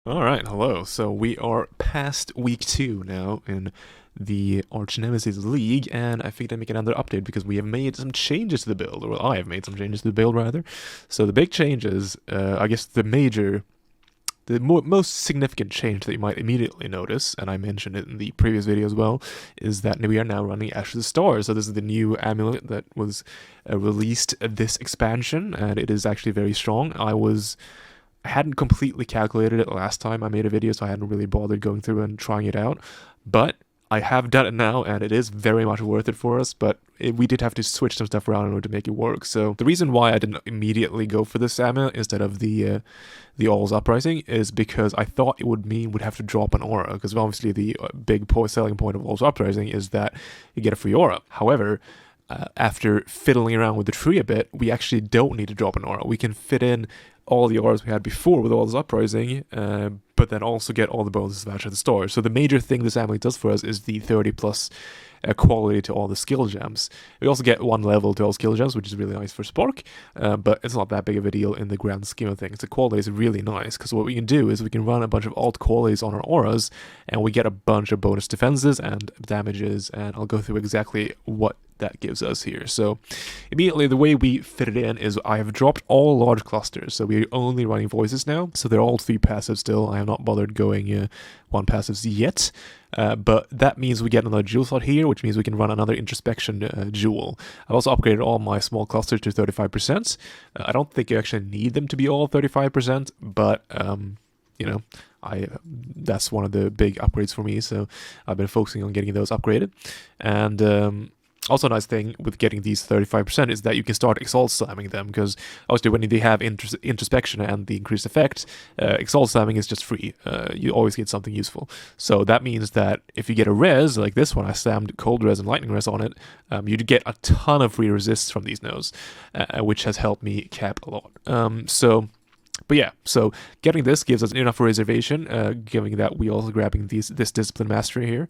Alright, hello. So we are past week 2 now in the Arch Nemesis League, and I figured I'd make another update because we have made some changes to the build, or I have made some changes to the build rather. So the big changes, I guess the most significant change that you might immediately notice, and I mentioned it in the previous video as well, is that we are now running Ashes of the Stars. So this is the new amulet that was released this expansion, and it is actually very strong. I hadn't completely calculated it last time I made a video, so I hadn't really bothered going through and trying it out. But I have done it now, and it is very much worth it for us, but we did have to switch some stuff around in order to make it work. So the reason why I didn't immediately go for this amulet instead of the All's Uprising is because I thought it would mean we'd have to drop an aura, because obviously the big selling point of All's Uprising is that you get a free aura. However, after fiddling around with the tree a bit, we actually don't need to drop an aura. We can fit in all the auras we had before with All's Uprising, but then also get all the bonuses of Ashes of the Stars. So the major thing this amulet does for us is the 30 plus quality to all the skill gems. We also get 1 level to all skill gems, which is really nice for Spark, but it's not that big of a deal in the grand scheme of things. The quality is really nice, because what we can do is we can run a bunch of alt qualities on our auras, and we get a bunch of bonus defenses and damages, and I'll go through exactly what that gives us here. So immediately the way we fit it in is I have dropped all large clusters, so we're only running voices now, so they're all 3 passives still. I have not bothered going 1 passives yet, but that means we get another jewel slot here, which means we can run another introspection jewel. I've also upgraded all my small clusters to 35%. I don't think you actually need them to be all 35%, but you know, that's one of the big upgrades for me, so I've been focusing on getting those upgraded. And also a nice thing with getting these 35% is that you can start exalt slamming them, because obviously when they have introspection and the increased effect, exalt slamming is just free. You always get something useful. So that means that if you get a res, like this one, I slammed cold res and lightning res on it, you'd get a ton of free resists from these nodes, which has helped me cap a lot. But yeah, so getting this gives us enough reservation, given that we also grabbing this discipline mastery here,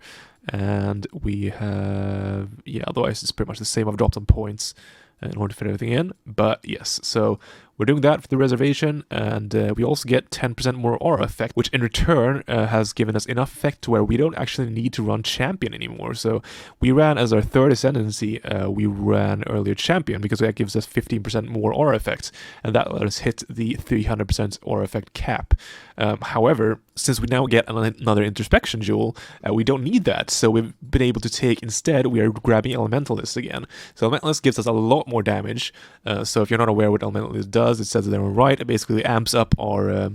and we have, yeah, otherwise it's pretty much the same. I've dropped some points in order to fit everything in, but yes, so we're doing that for the reservation, and we also get 10% more aura effect, which in return has given us enough effect to where we don't actually need to run champion anymore. So we ran as our 3rd ascendancy, we ran earlier champion, because that gives us 15% more aura effect, and that let us hit the 300% aura effect cap. However, since we now get another introspection jewel, we don't need that, so we've been able to take, instead, we are grabbing Elementalist again. So Elementalist gives us a lot more damage, so if you're not aware what Elementalist does, it says there on the right, it basically amps up our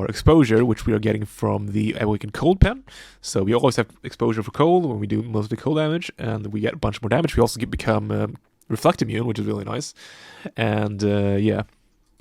exposure, which we are getting from the Awakened Cold Pen. So we always have exposure for cold when we do mostly cold damage, and we get a bunch more damage. We also become reflect immune, which is really nice, and yeah,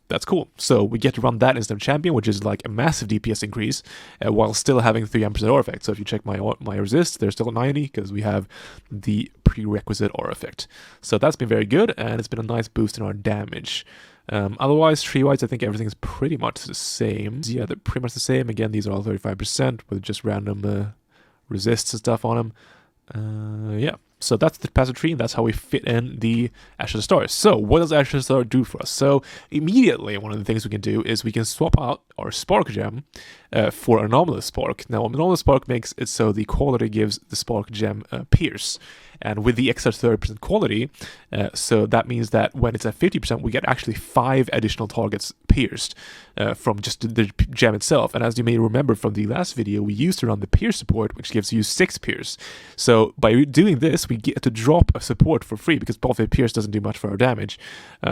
that's cool. So we get to run that instead of champion, which is like a massive DPS increase, while still having 300% aura effect. So if you check my resist, they're still at 90, because we have the prerequisite aura effect. So that's been very good, and it's been a nice boost in our damage. Otherwise, tree-wise, I think everything's pretty much the same. Yeah, they're pretty much the same. Again, these are all 35% with just random resists and stuff on them. Yeah, so that's the passive tree, and that's how we fit in the Ashes of the Stars. So what does Ashes of the Stars do for us? So immediately, one of the things we can do is we can swap out our Spark gem for Anomalous Spark. Now, Anomalous Spark makes it so the quality gives the Spark gem Pierce. And with the extra 30% quality, so that means that when it's at 50%, we get actually 5 additional targets pierced from just the gem itself. And as you may remember from the last video, we used to run the pierce support, which gives you 6 pierce. So by doing this, we get to drop a support for free, because buffet pierce doesn't do much for our damage.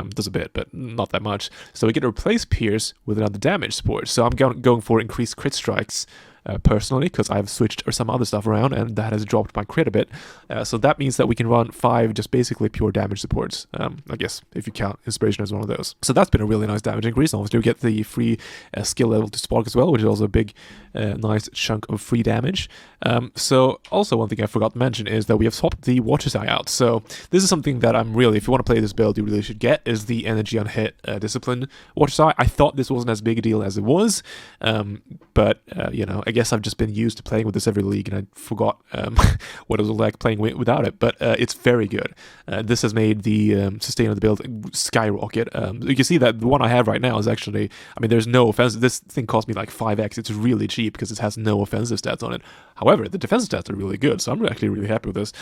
Does a bit, but not that much. So we get to replace pierce with another damage support. So I'm going for increased crit strikes, personally, because I've switched some other stuff around, and that has dropped my crit a bit. So that means that we can run 5 just basically pure damage supports, I guess, if you count Inspiration as one of those. So that's been a really nice damage increase. Obviously, we get the free skill level to Spark as well, which is also a big, nice chunk of free damage. So also one thing I forgot to mention is that we have swapped the Watcher's Eye out. So this is something that I'm really, if you want to play this build, you really should get, is the Energy on Hit Discipline Watcher's Eye. I thought this wasn't as big a deal as it was, but, you know, I guess I've just been used to playing with this every league, and I forgot what it was like playing without it. But it's very good. This has made the sustain of the build skyrocket. You can see that the one I have right now is actually, I mean, there's no offensive. This thing cost me like 5x. It's really cheap because it has no offensive stats on it. However, the defensive stats are really good, so I'm actually really happy with this.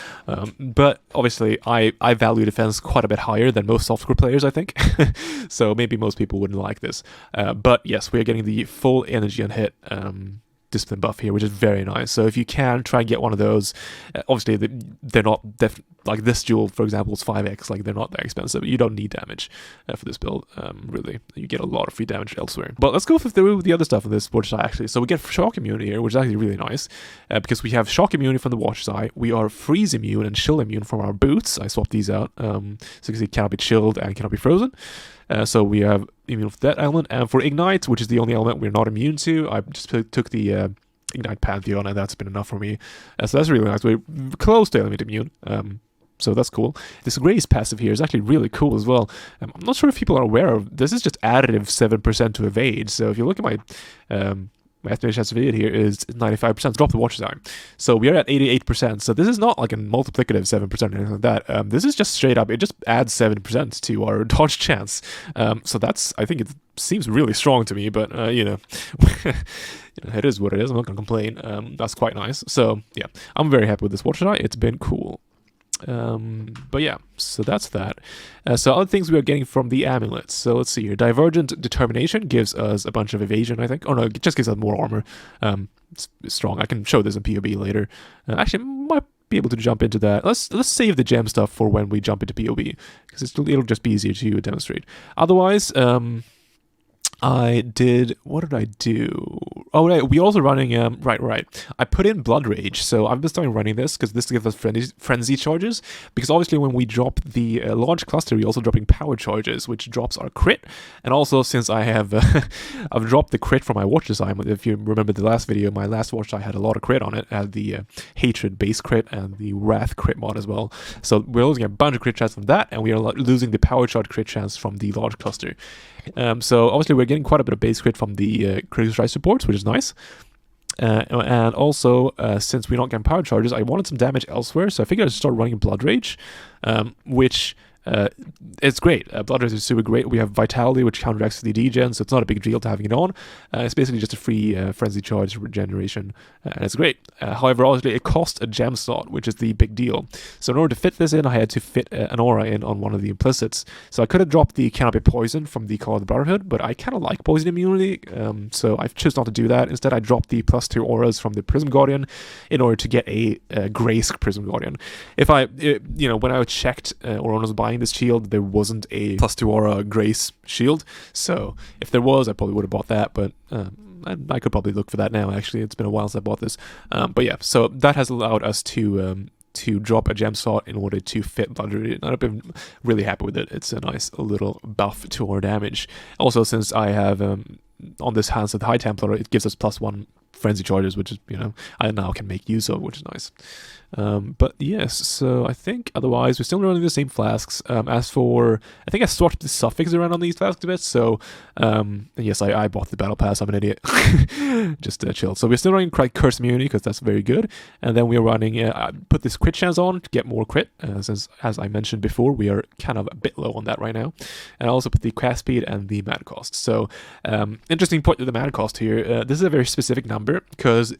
But obviously, I value defense quite a bit higher than most software players, I think. So maybe most people wouldn't like this. But yes, we are getting the full energy and hit discipline buff here, which is very nice. So if you can try and get one of those, obviously they're not like this jewel, for example, is 5x. Like, they're not that expensive. You don't need damage for this build, really. You get a lot of free damage elsewhere. But let's go through the other stuff in this Watch Eye, actually. So we get shock immunity here, which is actually really nice, because we have shock immunity from the Watch Eye. We are freeze immune and chill immune from our boots. I swapped these out, so you can see cannot be chilled and cannot be frozen. So we have immune for that element, and for Ignite, which is the only element we're not immune to, I just took the Ignite Pantheon, and that's been enough for me. So that's really nice. We're close to element immune, so that's cool. This Grace passive here is actually really cool as well. I'm not sure if people are aware of this. Is just additive 7% to evade. So if you look at my estimated chance of evade here is 95%. Drop the Watch Time. So we are at 88%. So this is not like a multiplicative 7% or anything like that. This is just straight up. It just adds 7% to our dodge chance. So that's, I think it seems really strong to me, but you know, it is what it is. I'm not gonna complain. That's quite nice. So yeah, I'm very happy with this Watch Eye. It's been cool. But yeah, so that's that. So other things we are getting from the amulets. So let's see here. Divergent Determination gives us a bunch of evasion, I think. Oh no, it just gives us more armor. It's strong. I can show this in PoB later. Actually, I might be able to jump into that. Let's save the gem stuff for when we jump into PoB, because it'll just be easier to demonstrate. Otherwise, what did I do? Oh, right, we're also running, right. I put in Blood Rage, so I've been starting running this, because this gives us frenzy charges, because obviously when we drop the large cluster, we're also dropping power charges, which drops our crit, and also since I have, I've dropped the crit from my Watch Design. If you remember the last video, my last Watch I had a lot of crit on it. I had the Hatred base crit and the Wrath crit mod as well, so we're losing a bunch of crit chance from that, and we are losing the power charge crit chance from the large cluster. So obviously we're getting quite a bit of base crit from the critical strike supports, which is nice. And also, since we're not getting power charges, I wanted some damage elsewhere, so I figured I'd start running Blood Rage, which it's great. Blood Rage is super great. We have Vitality, which counteracts the degen, so it's not a big deal to having it on. It's basically just a free frenzy charge regeneration, and it's great. However, obviously, it costs a gem slot, which is the big deal. So in order to fit this in, I had to fit an aura in on one of the implicits. So I could have dropped the Cannot Be Poisoned from the Call of the Brotherhood, but I kind of like poison immunity, so I chose not to do that. Instead, I dropped the +2 auras from the Prism Guardian in order to get a Grace Prism Guardian. If I, when I checked or when I was buying this shield, there wasn't a +2 aura Grace shield, so if there was, I probably would have bought that, but I could probably look for that now. Actually, it's been a while since I bought this, but yeah, so that has allowed us to drop a gem slot in order to fit Blood Rage, and I've been really happy with it. It's a nice little buff to our damage. Also, since I have on this Hands of the High Templar, it gives us +1 frenzy charges, which is, I now can make use of, which is nice. But yes, so I think otherwise we're still running the same flasks. As for, I think I swapped the suffix around on these flasks a bit, so yes, I bought the battle pass. I'm an idiot. Just chill. So we're still running Curse Immunity, because that's very good, and then we're running I put this crit chance on to get more crit, since, as I mentioned before, we are kind of a bit low on that right now, and I also put the cast speed and the mana cost. So interesting point with the mana cost here. This is a very specific number, because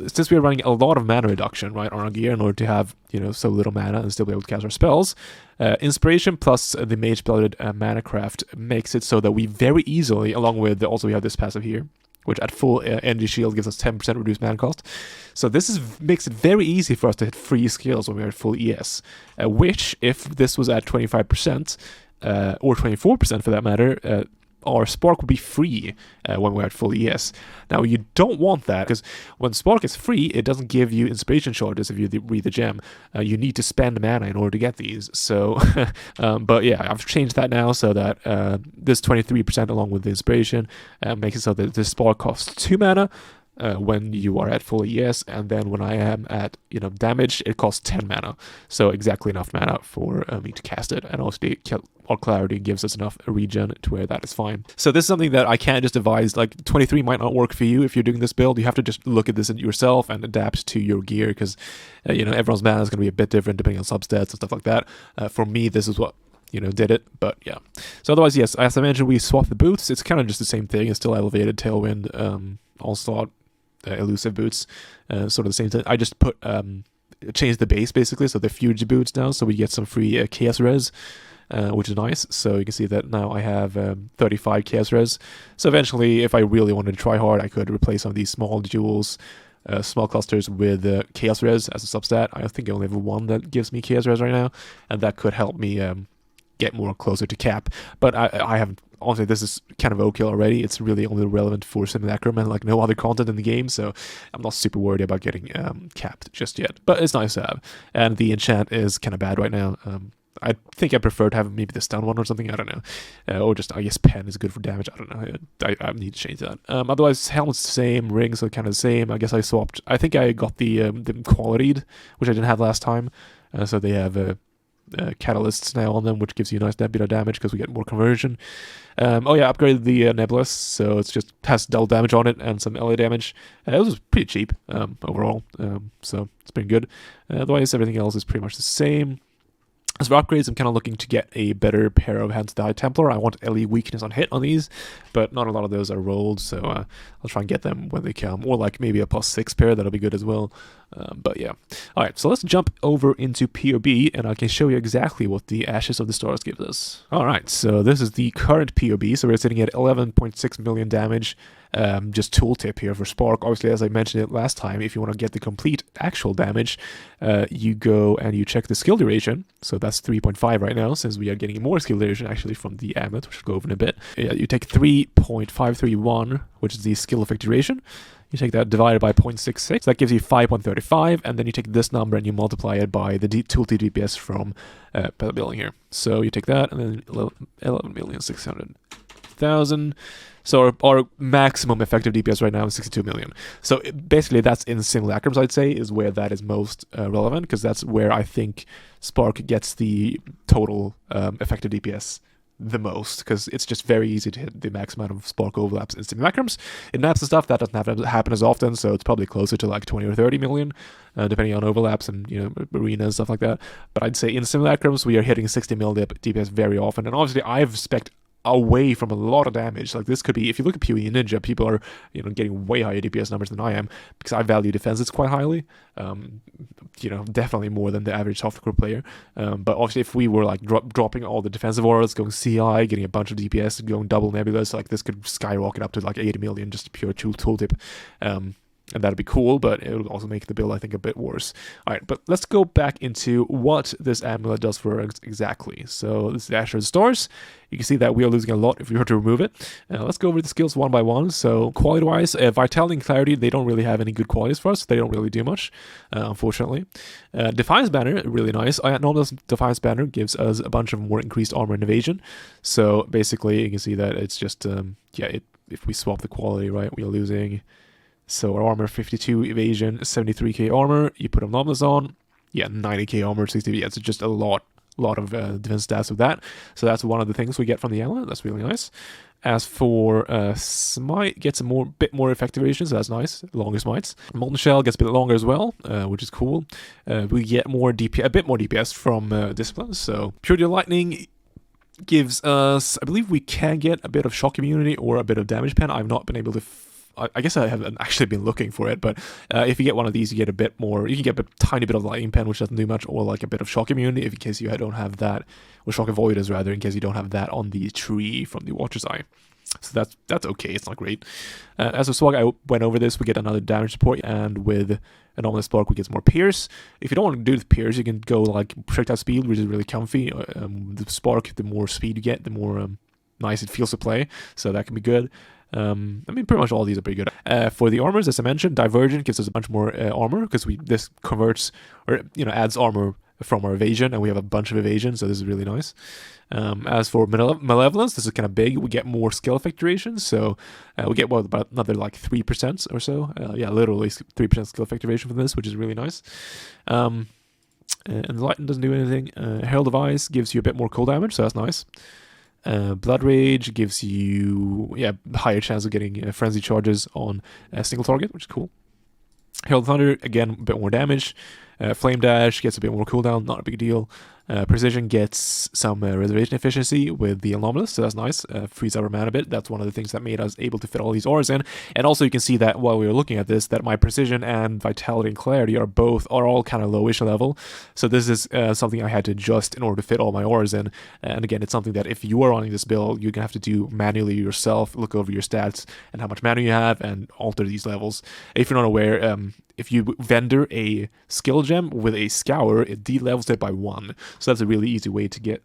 since we're running a lot of mana reduction, right, on our gear in order to have, so little mana and still be able to cast our spells, Inspiration plus the Mage-Blooded Mana Craft makes it so that we very easily, along with, also we have this passive here, which at full energy shield gives us 10% reduced mana cost. So this makes it very easy for us to hit free skills when we're at full ES, which, if this was at 25%, or 24% for that matter, our Spark would be free when we're at full ES. Now, you don't want that, because when Spark is free, it doesn't give you inspiration charges if you read the gem. You need to spend mana in order to get these. So, but yeah, I've changed that now so that this 23% along with the inspiration makes it so that the Spark costs 2 mana, when you are at full ES, and then when I am at damage, it costs 10 mana, so exactly enough mana for me to cast it, and also our clarity gives us enough regen to where that is fine. So this is something that I can't just advise. Like 23 might not work for you if you're doing this build. You have to just look at this yourself and adapt to your gear, because everyone's mana is going to be a bit different depending on substats and stuff like that. For me, this is what did it, but yeah. So otherwise, yes, as I mentioned, we swapped the boots. It's kind of just the same thing. It's still elevated, tailwind, all-slot, elusive boots, sort of the same thing. I just changed the base basically, so they're Fuge boots now, so we get some free chaos res, which is nice. So you can see that now I have 35 chaos res. So eventually, if I really wanted to try hard, I could replace some of these small jewels, small clusters with chaos res as a substat. I think I only have one that gives me chaos res right now, and that could help me get more closer to cap. But I haven't, honestly, this is kind of overkill already. It's really only relevant for Simulacrum and like no other content in the game, so I'm not super worried about getting capped just yet. But it's nice to have. And the enchant is kind of bad right now. I think I prefer to have maybe the stun one or something, I don't know. Or just, I guess pen is good for damage, I don't know. I need to change that. Otherwise, helmet's the same, rings are kind of the same. I guess I swapped, I think I got the qualityed, which I didn't have last time. So they have catalysts now on them, which gives you a nice bit of damage because we get more conversion. Oh yeah, upgraded the Nebulous, so it's just has double damage on it and some LA damage. It was pretty cheap overall, so it's been good. Otherwise, everything else is pretty much the same. As for upgrades, I'm kind of looking to get a better pair of Hands to Die Templar. I want LE weakness on hit on these, but not a lot of those are rolled, so I'll try and get them when they come. Or like maybe a +6 pair, that'll be good as well. But yeah. Alright, so let's jump over into PoB, and I can show you exactly what the Ashes of the Stars gives us. Alright, so this is the current PoB, so we're sitting at 11.6 million damage. Just tooltip here for Spark. Obviously, as I mentioned it last time, if you want to get the complete actual damage, you go and you check the skill duration. So that's 3.5 right now, since we are getting more skill duration actually from the amulet, which we'll go over in a bit. You take 3.531, which is the skill effect duration. You take that divided by 0.66, that gives you 5.35, and then you take this number and you multiply it by the tooltip DPS from building here. So you take that, and then 11,600,000. So our maximum effective DPS right now is 62 million. So basically that's in simulacrums, I'd say, is where that is most relevant, because that's where I think Spark gets the total effective DPS the most, because it's just very easy to hit the max amount of Spark overlaps in simulacrums. In maps and stuff, that doesn't have to happen as often, so it's probably closer to like 20 or 30 million, depending on overlaps and arenas and stuff like that. But I'd say in simulacrums, we are hitting 60 mil DPS very often, and obviously I've spec'd away from a lot of damage. Like this could be, if you look at PoE Ninja, people are getting way higher DPS numbers than I am, because I value defenses quite highly. Definitely more than the average softcore player. But obviously, if we were like dropping all the defensive auras, going CI, getting a bunch of DPS, going double nebulous, like this could skyrocket up to like 80 million just pure tooltip. And that'd be cool, but it would also make the build, I think, a bit worse. Alright, but let's go back into what this amulet does for us exactly. So this is the Ashes of the Stars. You can see that we are losing a lot if we were to remove it. Let's go over the skills one by one. So quality-wise, Vitality and Clarity, they don't really have any good qualities for us. They don't really do much, unfortunately. Defiance Banner, really nice. Normal Defiance Banner gives us a bunch of more increased armor and evasion. So basically, you can see that it's just, if we swap the quality, right, we are losing... So our armor, 52 evasion, 73k armor. You put Anomalous on, 90k armor, 60. Yeah, it's just a lot of defense stats with that. So that's one of the things we get from the amulet. That's really nice. As for Smite, gets a bit more effective evasion, so that's nice. Longer smites. Molten Shell gets a bit longer as well, which is cool. We get more DPS, a bit more DPS from Discipline. So Purity of Lightning gives us, I believe we can get a bit of shock immunity or a bit of damage pen. I've not been able to. I guess I haven't actually been looking for it, but if you get one of these, you get a bit more. You can get a tiny bit of lightning pen, which doesn't do much, or like a bit of shock immunity, in case you don't have that, or shock avoidance rather, in case you don't have that on the tree from the Watcher's Eye. So that's okay. It's not great. As a swag, I went over this. We get another damage support, and with Anomalous Spark, we get some more Pierce. If you don't want to do the Pierce, you can go like projectile speed, which is really comfy. The Spark, the more speed you get, the more nice it feels to play. So that can be good. Pretty much all these are pretty good. For the armors, as I mentioned, Divergent gives us a bunch more armor, because this converts, or adds armor from our evasion, and we have a bunch of evasion, so this is really nice. As for malevolence, this is kind of big. We get more skill effect duration, so we get about another like 3% or so. Yeah, literally 3% skill effect duration from this, which is really nice. And Enlighten doesn't do anything. Herald of Ice gives you a bit more cold damage, so that's nice. Blood Rage gives you higher chance of getting frenzy charges on a single target, which is cool. Herald of Thunder, again, a bit more damage. Flame Dash gets a bit more cooldown, not a big deal. Precision gets some reservation efficiency with the Anomalous, so that's nice. Frees our mana a bit. That's one of the things that made us able to fit all these auras in. And also you can see that while we were looking at this, that my Precision and Vitality and Clarity are all kind of lowish level. So this is something I had to adjust in order to fit all my auras in. And again, it's something that if you are running this build, you're going to have to do manually yourself, look over your stats and how much mana you have and alter these levels. If you're not aware, if you vendor a skill gem with a scour, it de-levels it by 1. So that's a really easy way to get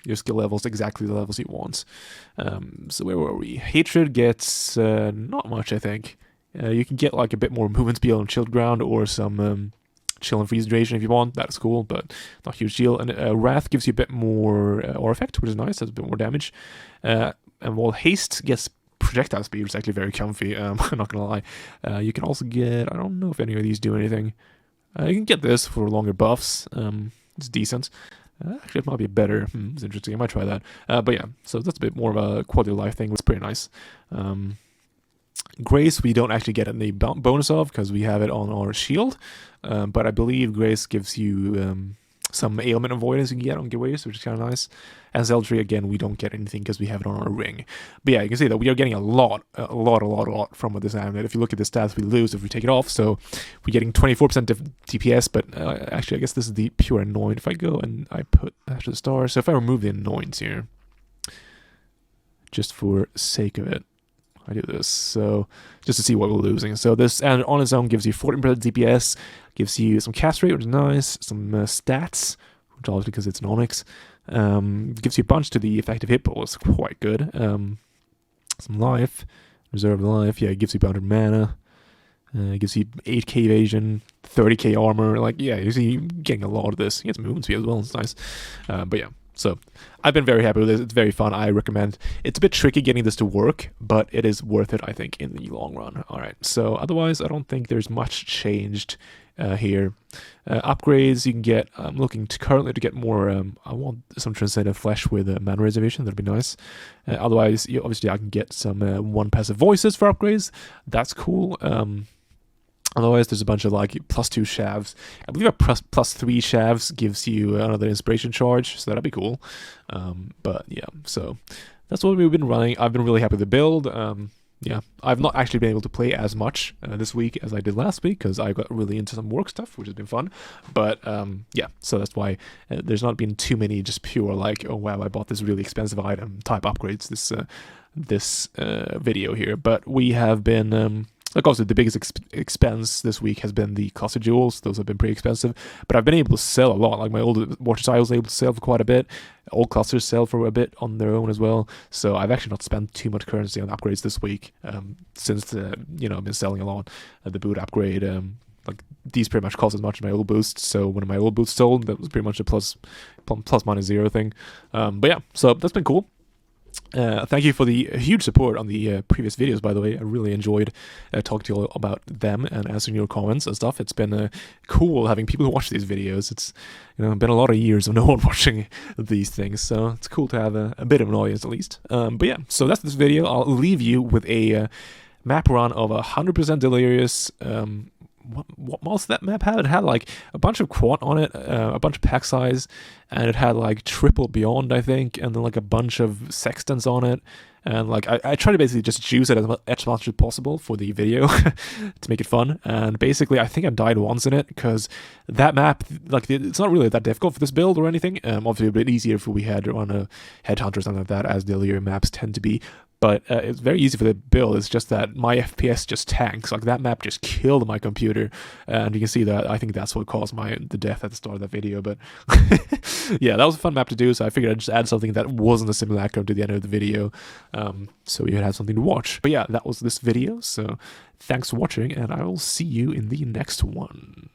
your skill levels exactly the levels you want. So where were we? Hatred gets not much, I think. You can get like a bit more movement speed on Chilled Ground or some chill and freeze duration if you want. That's cool, but not huge deal. And Wrath gives you a bit more aura effect, which is nice. That's a bit more damage. And while Haste gets projectile speed, which is actually very comfy, I'm not gonna lie. You can also get, I don't know if any of these do anything. You can get this for longer buffs. It's decent. Actually, it might be better. It's interesting. I might try that. But yeah, so that's a bit more of a quality of life thing. It's pretty nice. Grace, we don't actually get any bonus of because we have it on our shield. But I believe Grace gives you some ailment avoidance you can get on giveaways, which is kind of nice. And Zealotry, again, we don't get anything because we have it on our ring. But yeah, you can see that we are getting a lot from this amulet. If you look at the stats, we lose if we take it off. So we're getting 24% DPS, but actually, I guess this is the pure anoint. If I go and I put Ash of the Stars, so if I remove the anoints here, just for sake of it, I do this, so just to see what we're losing. So this, and on its own, gives you 14% DPS, gives you some cast rate, which is nice, some stats, which obviously because it's an Onyx, gives you a bunch to the effective hit pool, it's quite good. Some life, reserve life, yeah, it gives you 100 mana, it gives you 8k evasion, 30k armor, like, yeah, you see, you're getting a lot of this. You get some movement speed as well, it's nice. But yeah. So I've been very happy with this. It's very fun. I recommend. It's a bit tricky getting this to work, but it is worth it, I think, in the long run. All right. So otherwise, I don't think there's much changed here. Upgrades you can get. I'm looking currently to get more. I want some Transcendent Flesh with mana reservation. That'd be nice. Otherwise, obviously, I can get some one passive voices for upgrades. That's cool. Otherwise, there's a bunch of like +2 shavs. I believe a +3 shavs gives you another inspiration charge, so that'd be cool. But yeah, so that's what we've been running. I've been really happy with the build. Yeah, I've not actually been able to play as much this week as I did last week because I got really into some work stuff, which has been fun. But yeah, so that's why there's not been too many just pure like, oh wow, I bought this really expensive item type upgrades this video here. But we have been. Like also the biggest expense this week has been the cluster jewels. Those have been pretty expensive, but I've been able to sell a lot. Like my old Watcher I was able to sell for quite a bit. Old clusters sell for a bit on their own as well. So I've actually not spent too much currency on upgrades this week since I've been selling a lot. The boot upgrade, like these pretty much cost as much as my old boosts. So when my old boots sold, that was pretty much a plus minus zero thing. But yeah, so that's been cool. Thank you for the huge support on the previous videos, by the way. I really enjoyed talking to you all about them and answering your comments and stuff. It's been cool having people who watch these videos. It's been a lot of years of no one watching these things, so it's cool to have a bit of an audience at least. But yeah, so that's this video. I'll leave you with a map run of 100% delirious. What else that map had? It had like a bunch of quant on it, a bunch of pack size, and it had like triple beyond, I think, and then like a bunch of sextants on it. And like I try to basically just choose it as much as possible for the video to make it fun. And basically, I think I died once in it because that map, like, it's not really that difficult for this build or anything. Obviously, a bit easier if we had on a headhunter or something like that, as delirious maps tend to be. But it's very easy for the build. It's just that my FPS just tanks. Like that map just killed my computer, and you can see that. I think that's what caused the death at the start of that video. But yeah, that was a fun map to do. So I figured I'd just add something that wasn't a simulacrum to the end of the video, so you would have something to watch. But yeah, that was this video. So thanks for watching, and I will see you in the next one.